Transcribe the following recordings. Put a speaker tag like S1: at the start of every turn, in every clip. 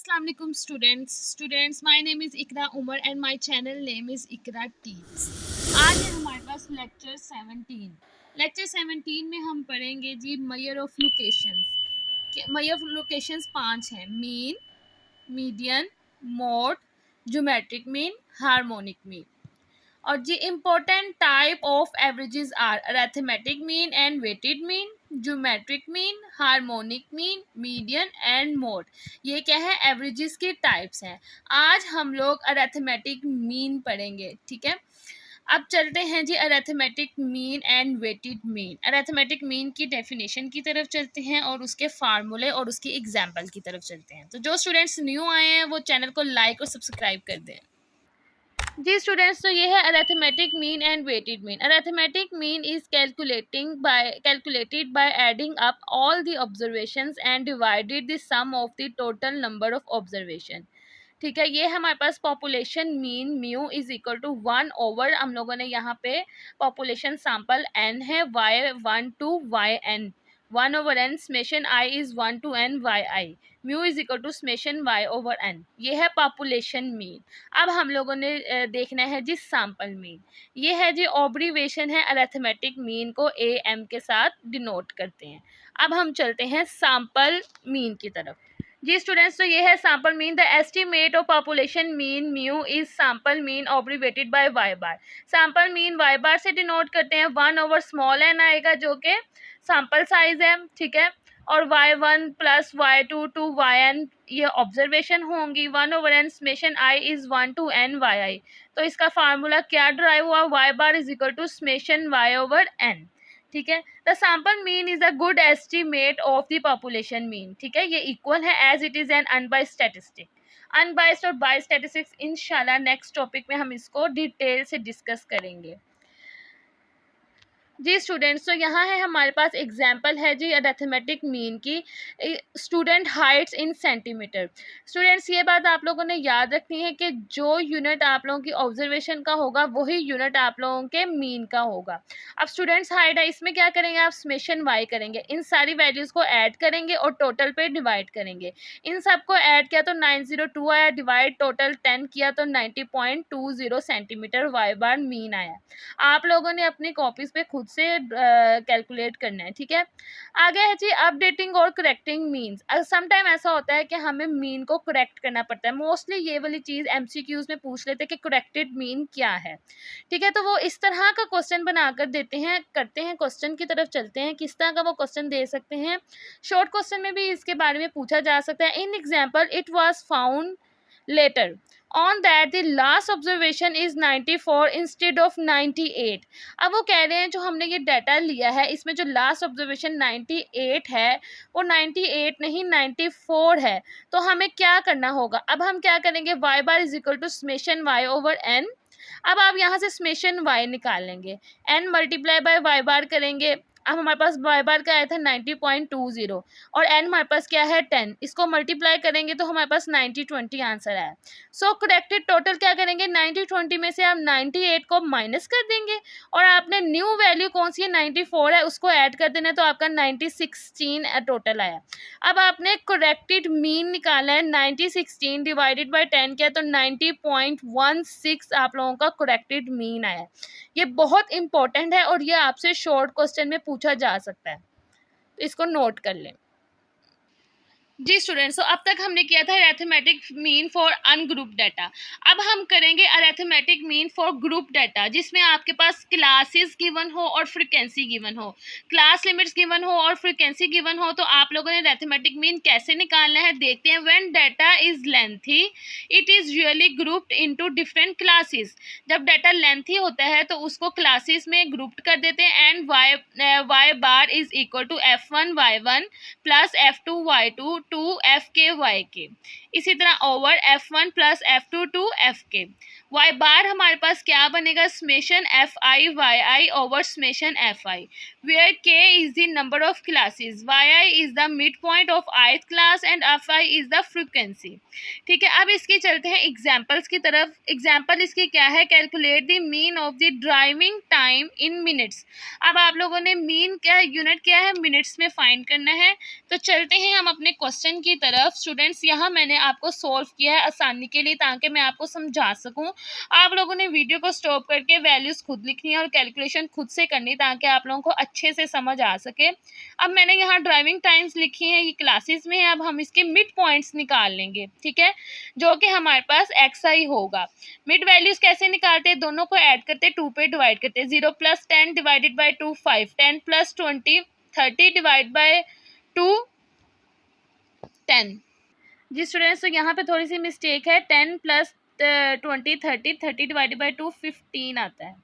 S1: Assalamu alaikum students, my name is Ikra Umar and my channel name is Ikra Teach। आज है हमारे पास lecture 17 में हम पढ़ेंगे जी major of locations. Major of locations 5 हैं: mean, median, mode, geometric mean, harmonic mean. और जी important type of averages are arithmetic mean and weighted mean, geometric mean, harmonic mean, median and mode. ये क्या है? एवरेजेस की types हैं। आज हम लोग अरिथमेटिक मीन पढ़ेंगे, ठीक है। अब चलते हैं जी arithmetic mean and weighted mean. Arithmetic mean की डेफिनेशन की तरफ चलते हैं और उसके फार्मूले और उसकी एग्जाम्पल की तरफ चलते हैं। तो जो स्टूडेंट्स न्यू आए हैं वो चैनल को लाइक और सब्सक्राइब कर दें। जी स्टूडेंट्स, तो ये है arithmetic mean and weighted mean. Arithmetic mean is calculated by adding up all the observations and divided the sum of the total number of observation. ठीक है, ये हमारे पास population mean mu is equal to 1/, हम लोगों ने यहाँ पे पॉपुलेशन सैंपल n है y1 to yn, 1/n summation i is 1 to n yi, mu is equal to summation y/n। ये है पॉपुलेशन मीन। अब हम लोगों ने देखना है जी सैंपल मीन। ये है जी ऑब्जर्वेशन है, अरिथमेटिक मीन को am के साथ डिनोट करते हैं। अब हम चलते हैं सैंपल मीन की तरफ। जी स्टूडेंट्स, तो ये है sample mean. The estimate of population mean mu is sample mean observated by Y bar. Sample mean Y bar से डिनोट करते हैं, 1/n आएगा जो कि सैंपल साइज है, ठीक है। और y1 plus y2 to yn ये ऑब्जर्वेशन होंगी, 1/n summation i is 1 to n yi। तो इसका फार्मूला क्या ड्राइव हुआ? y bar is equal to summation y/n, ठीक है। The sample mean is a good estimate of the population mean, ठीक है। ये इक्वल है as it is an unbiased statistic. Unbiased और बाइस्ड स्टैटिस्टिक्स इंशाल्लाह नेक्स्ट टॉपिक में हम इसको डिटेल से डिस्कस करेंगे। जी स्टूडेंट्स, तो यहाँ है हमारे पास एग्जाम्पल है जी अरिथमेटिक मीन की। Student heights in centimetre. Students, ये बात आप लोगों ने याद रखनी है कि जो यूनिट आप लोगों की ऑब्जर्वेशन का होगा वही यूनिट आप लोगों के मीन का होगा। अब स्टूडेंट्स हाइट है, इसमें क्या करेंगे आप? समेशन वाई करेंगे, इन सारी वैल्यूज़ को ऐड करेंगे और टोटल पे डिवाइड करेंगे। इन सब को ऐड किया तो 902 आया, डिवाइड टोटल 10 किया तो 90.20 सेंटीमीटर वाई बार मीन आया। आप लोगों ने अपनी कॉपीज पे खुद से कैलकुलेट करना है, ठीक है। आगे है जी अपडेटिंग और करेक्टिंग मीन्स। सम टाइम ऐसा होता है कि हमें मीन को करेक्ट करना पड़ता है। मोस्टली ये वाली चीज़ एमसीक्यूज में पूछ लेते हैं कि करेक्टेड मीन क्या है, ठीक है। तो वो इस तरह का क्वेश्चन बनाकर देते हैं, करते हैं। क्वेश्चन की तरफ चलते हैं, किस तरह का वो क्वेश्चन दे सकते हैं। शॉर्ट क्वेश्चन में भी इसके बारे में पूछा जा सकता है। In example, it was found later on that the last observation is 94 instead of 98। अब वो कह रहे हैं जो हमने ये डाटा लिया है इसमें जो लास्ट ऑब्जर्वेशन 98 है वो 98 नहीं 94 है। तो हमें क्या करना होगा? अब हम क्या करेंगे? y bar is equal to summation y/n। अब आप यहाँ से समेशन y निकाल लेंगे, n मल्टीप्लाई बाय y बार करेंगे। अब हमारे पास y बार का आया था 90.20 और n हमारे पास क्या है 10। इसको मल्टीप्लाई करेंगे तो हमारे पास 90/20 आंसर आया। सो करेक्टेड टोटल क्या करेंगे? 90/20 में से आप 98 को माइनस कर देंगे और आपने न्यू वैल्यू कौन सी है? 94 है, उसको ऐड कर देना तो आपका 9016 टोटल आया। अब आपने करेक्टेड मीन निकाला है, 9016 डिवाइडेड बाय 10 किया तो 90.16 आप लोगों का करेक्टेड मीन आया। ये बहुत इंपॉर्टेंट है और ये आपसे शॉर्ट क्वेश्चन में पूछा जा सकता है, तो इसको नोट कर लें। जी स्टूडेंट्स, तो अब तक हमने किया था arithmetic mean for ungroup data. अब हम करेंगे arithmetic mean for group data, जिसमें आपके पास क्लासेस गिवन हो और फ्रीक्वेंसी गिवन हो, क्लास लिमिट्स गिवन हो और फ्रीक्वेंसी गिवन हो। तो आप लोगों ने अरिथमेटिक मीन कैसे निकालना है देखते हैं। When data is lengthy it is really grouped into different classes. जब डाटा लेंथी होता है तो उसको क्लासेस में ग्रुप्ड कर देते हैं। And y bar is equal to f1 y1 plus f2 y2 to fk yk। इसी तरह over f1 plus f2 to fk। y bar हमारे पास क्या बनेगा? Summation fi yi over summation fi, where k is the number of classes, yi is the midpoint of ith class and fi is the frequency, ठीक है। अब इसकी चलते हैं एग्जाम्पल्स की तरफ। एग्जाम्पल इसकी क्या है? Calculate the mean of the driving time in minutes. अब आप लोगों ने मीन क्या है, यूनिट क्या है, मिनट्स में फाइंड करना है। तो चलते हैं हम अपने क्वेश्चन क्वेश्चन की तरफ। स्टूडेंट्स यहाँ मैंने आपको सॉल्व किया है आसानी के लिए ताकि मैं आपको समझा सकूं। आप लोगों ने वीडियो को स्टॉप करके वैल्यूज़ खुद लिखनी है और कैलकुलेशन खुद से करनी ताकि आप लोगों को अच्छे से समझ आ सके। अब मैंने यहाँ ड्राइविंग टाइम्स लिखी है, ये क्लासेस में है। अब हम इसके मिड पॉइंट्स निकाल लेंगे, ठीक है, जो कि हमारे पास XI होगा। मिड वैल्यूज़ कैसे निकालते हैं, दोनों को ऐड करते 2 पे डिवाइड करते हैं। 0 + 10 डिवाइडेड बाई 2 5, 10 + 20 30 डिवाइड बाय 2 10। जी स्टूडेंट्स, तो यहाँ पे थोड़ी सी मिस्टेक है। 10 + 20 30, 30 डिवाइडेड बाई 2 15 आता है,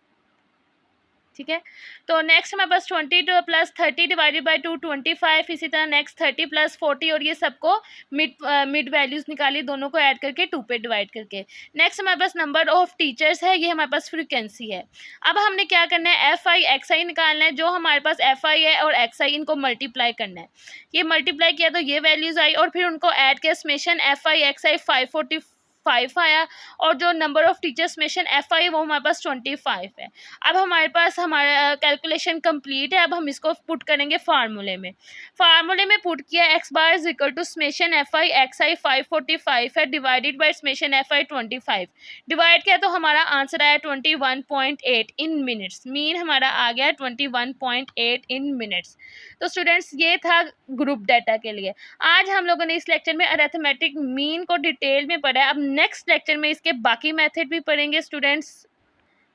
S1: ठीक है। तो नेक्स्ट हमारे पास 20 + 30 डिवाइडेड बाई 2 25, इसी तरह नेक्स्ट 30 + 40, और ये सबको मिड वैल्यूज़ निकाली, दोनों को ऐड करके 2 पे डिवाइड करके। नेक्स्ट हमारे पास नंबर ऑफ टीचर्स है, ये हमारे पास फ्रीक्वेंसी है। अब हमने क्या करना है, FI XI निकालना है। जो हमारे पास FI है और XI, इनको मल्टीप्लाई करना है। ये मल्टीप्लाई किया तो ये वैल्यूज़ आई, और फिर उनको ऐड किया, समेशन FI XI 545 आया, और जो number of teachers summation FI वो हमारे पास 25 है। अब हमारे पास हमारा कैलकुलेशन कंप्लीट है। अब हम इसको पुट करेंगे फार्मूले में। फार्मूले में पुट किया, x bar is equal to summation FI XI 545 है divided by summation FI 25। Divide किया तो हमारा आंसर आया 21.8 इन मिनट्स। मीन हमारा आ गया 21.8 इन मिनट्स। तो स्टूडेंट्स, ये था ग्रुप डाटा के लिए। आज हम लोगों ने इस लेक्चर में अरिथमेटिक मीन को डिटेल में पढ़ा है। अब नेक्स्ट लेक्चर में इसके बाकी मेथड भी पढ़ेंगे स्टूडेंट्स।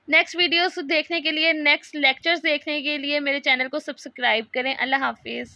S1: नेक्स्ट वीडियोस देखने के लिए, नेक्स्ट लेक्चर्स देखने के लिए मेरे चैनल को सब्सक्राइब करें। अल्लाह हाफिज़।